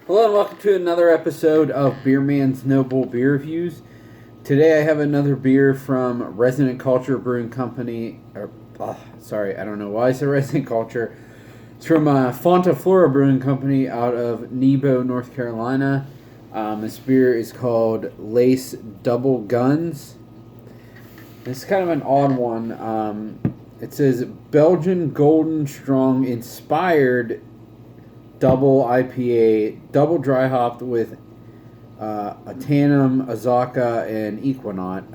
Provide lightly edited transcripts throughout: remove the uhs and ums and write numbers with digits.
Hello and welcome to another episode of Beer Man's Noble Beer Reviews. Today I have another beer from Resident Culture Brewing Company. I don't know why I said Resident Culture. It's from Fonta, Flora Brewing Company out of Nebo, North Carolina. This beer is called Lace Double Guns. It's kind of an odd one. It says Belgian Golden Strong inspired double IPA, double dry hopped with a Tannum, Azaka, and Equinaut.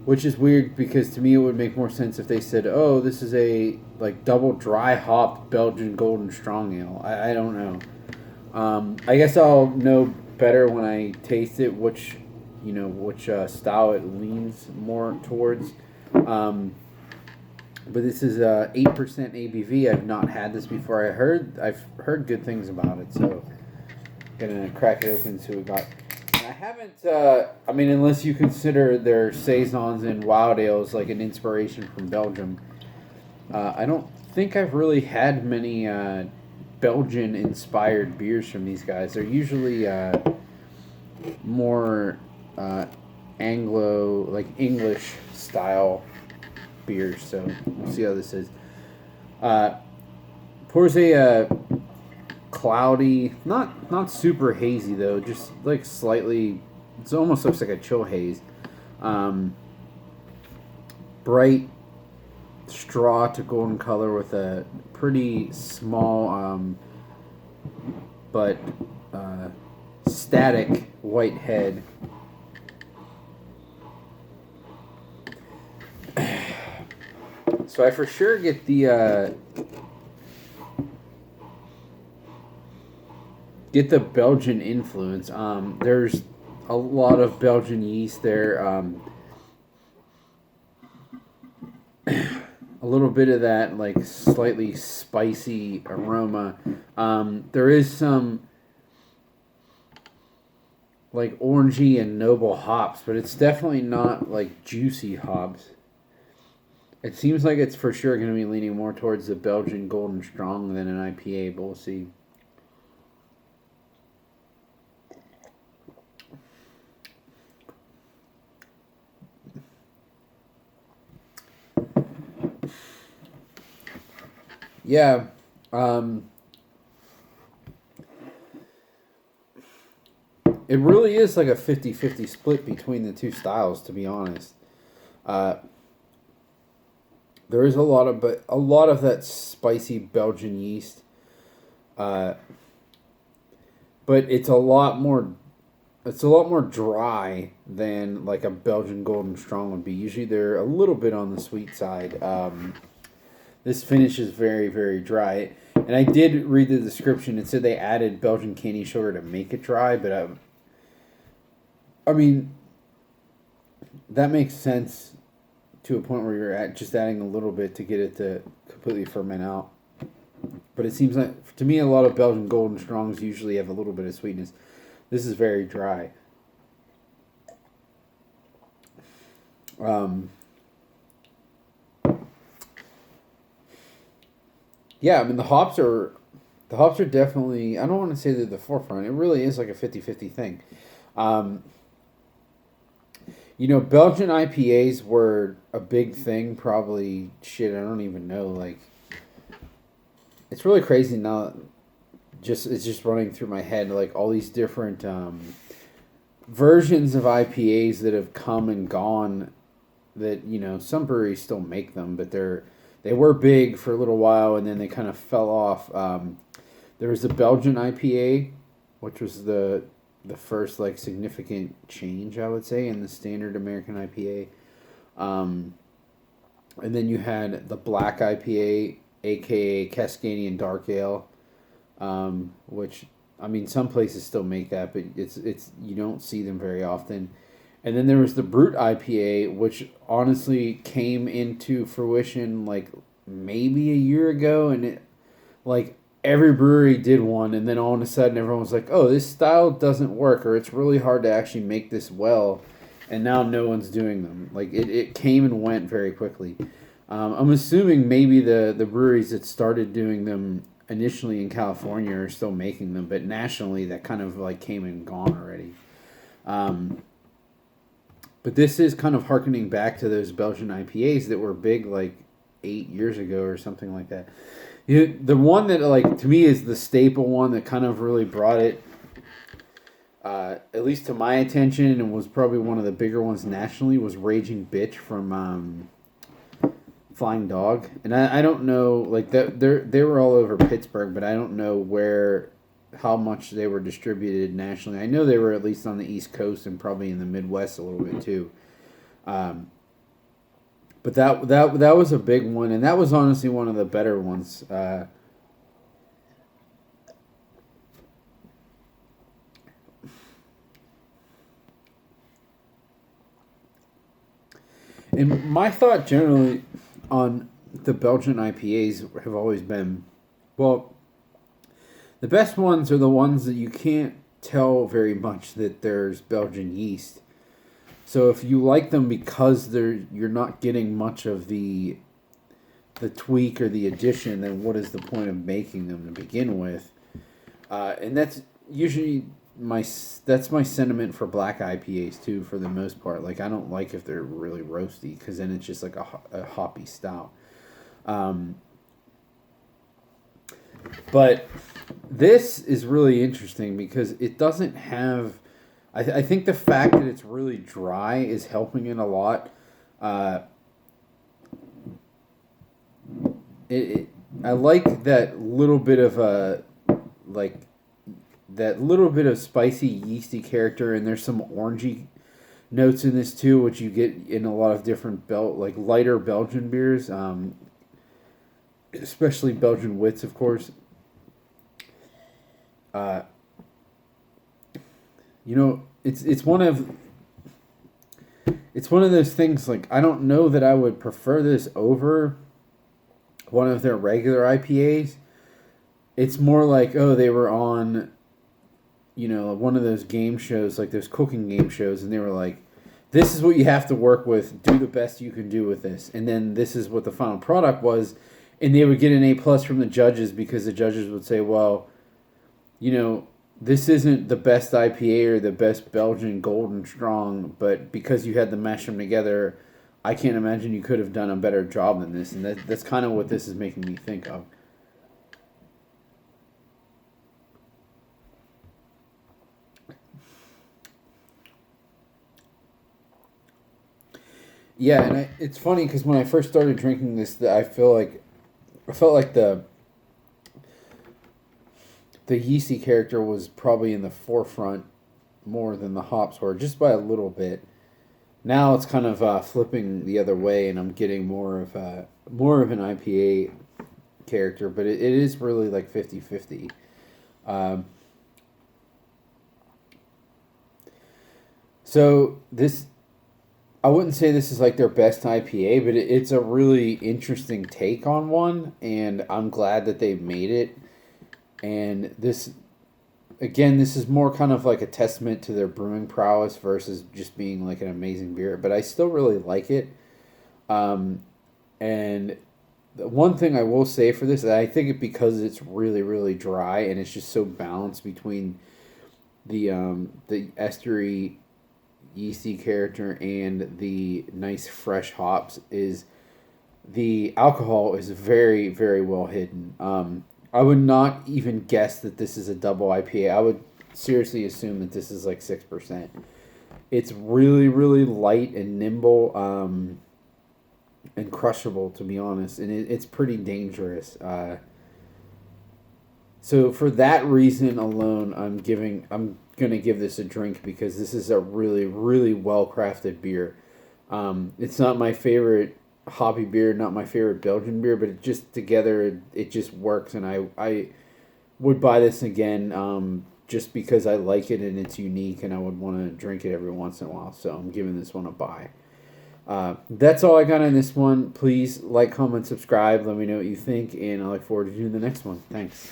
Which is weird because to me it would make more sense if they said, "Oh, this is a double dry hopped Belgian Golden Strong Ale." I don't know. I guess I'll know better when I taste it which style it leans more towards. But this is 8% ABV. I've not had this before. I've heard good things about it, so I'm gonna crack it open and see what we got. And I haven't. Unless you consider their saisons and wild ales like an inspiration from Belgium, I don't think I've really had many Belgian-inspired beers from these guys. They're usually more Anglo, English style beers, so we'll see how this is. Pours a cloudy, not super hazy though, just slightly. It almost looks like a chill haze. Bright straw to golden color with a pretty small but static white head. So I for sure get the Belgian influence. There's a lot of Belgian yeast there. A little bit of that slightly spicy aroma. There is some orangey and noble hops, but it's definitely not juicy hops. It seems like it's for sure going to be leaning more towards the Belgian Golden Strong than an IPA, but we'll see. Yeah. It really is like a 50-50 split between the two styles, to be honest. There is a lot of that spicy Belgian yeast, but it's a lot more dry than a Belgian Golden Strong would be. Usually they're a little bit on the sweet side. This finish is very, very dry, and I did read the description. It said they added Belgian candy sugar to make it dry, but that makes sense to a point where you're just adding a little bit to get it to completely ferment out. But it seems like, to me, a lot of Belgian Golden Strongs usually have a little bit of sweetness. This is very dry. Yeah, the hops are definitely, I don't want to say they're the forefront. It really is like a 50-50 thing. Belgian IPAs were a big thing, probably, I don't even know, it's really crazy now, it's just running through my head, all these different, versions of IPAs that have come and gone, that, some breweries still make them, but they were big for a little while, and then they kind of fell off. There was the Belgian IPA, which was the first significant change, I would say, in the standard American IPA. And then you had the Black IPA, aka Cascadian Dark Ale, which some places still make that, but it's you don't see them very often. And then there was the Brut IPA, which honestly came into fruition maybe a year ago, and it every brewery did one, and then all of a sudden everyone was like, "Oh, this style doesn't work," or "It's really hard to actually make this well," and now no one's doing them. It came and went very quickly. I'm assuming maybe the breweries that started doing them initially in California are still making them, but nationally that kind of like came and gone already. Um, but this is kind of harkening back to those Belgian IPAs that were big like 8 years ago or something like that. The one that like to me is the staple one that kind of really brought it, at least to my attention, and was probably one of the bigger ones nationally, was Raging Bitch from Flying Dog. And I don't know, like that they were all over Pittsburgh, but I don't know where how much they were distributed nationally. I know they were at least on the East Coast and probably in the Midwest a little bit too. But that was a big one, and that was honestly one of the better ones. And my thought generally on the Belgian IPAs have always been, well, the best ones are the ones that you can't tell very much that there's Belgian yeast. So if you like them because you're not getting much of the tweak or the addition, then what is the point of making them to begin with? And that's usually that's my sentiment for black IPAs too, for the most part. Like I don't like if they're really roasty because then it's just like a hoppy stout. But this is really interesting because it doesn't have. I think the fact that it's really dry is helping it a lot. I like that little bit of like that little bit of spicy yeasty character, and there's some orangey notes in this too, which you get in a lot of different like lighter Belgian beers, especially Belgian wits, of course. You know, it's one of those things. Like I don't know that I would prefer this over one of their regular IPAs. It's more like, oh, they were on, you know, one of those game shows, like those cooking game shows, and they were like, this is what you have to work with. Do the best you can do with this, and then this is what the final product was, and they would get an A+ from the judges because the judges would say, well, you know, this isn't the best IPA or the best Belgian Golden Strong, but because you had to mash them together, I can't imagine you could have done a better job than this. And that's kind of what this is making me think of. Yeah, and it's funny because when I first started drinking this, I felt like the yeasty character was probably in the forefront more than the hops were, just by a little bit. Now it's kind of flipping the other way, and I'm getting more of an IPA character, but it is really like 50-50. So this, I wouldn't say this is like their best IPA, but it's a really interesting take on one, and I'm glad that they made it. And this, again, this is more kind of like a testament to their brewing prowess versus just being like an amazing beer. But I still really like it. And the one thing I will say for this, I think it because it's really, really dry and it's just so balanced between the estery yeasty character and the nice fresh hops, is the alcohol is very, very well hidden. I would not even guess that this is a double IPA. I would seriously assume that this is like 6%. It's really, really light and nimble, and crushable, to be honest, and it's pretty dangerous. So for that reason alone, I'm gonna give this a drink because this is a really, really well crafted beer. It's not my favorite hoppy beer, not my favorite Belgian beer, but it just together it just works, and I would buy this again, just because I like it and it's unique, and I would want to drink it every once in a while. So I'm giving this one a buy. That's all I got on this one. Please like, comment, subscribe. Let me know what you think, and I look forward to doing the next one. Thanks.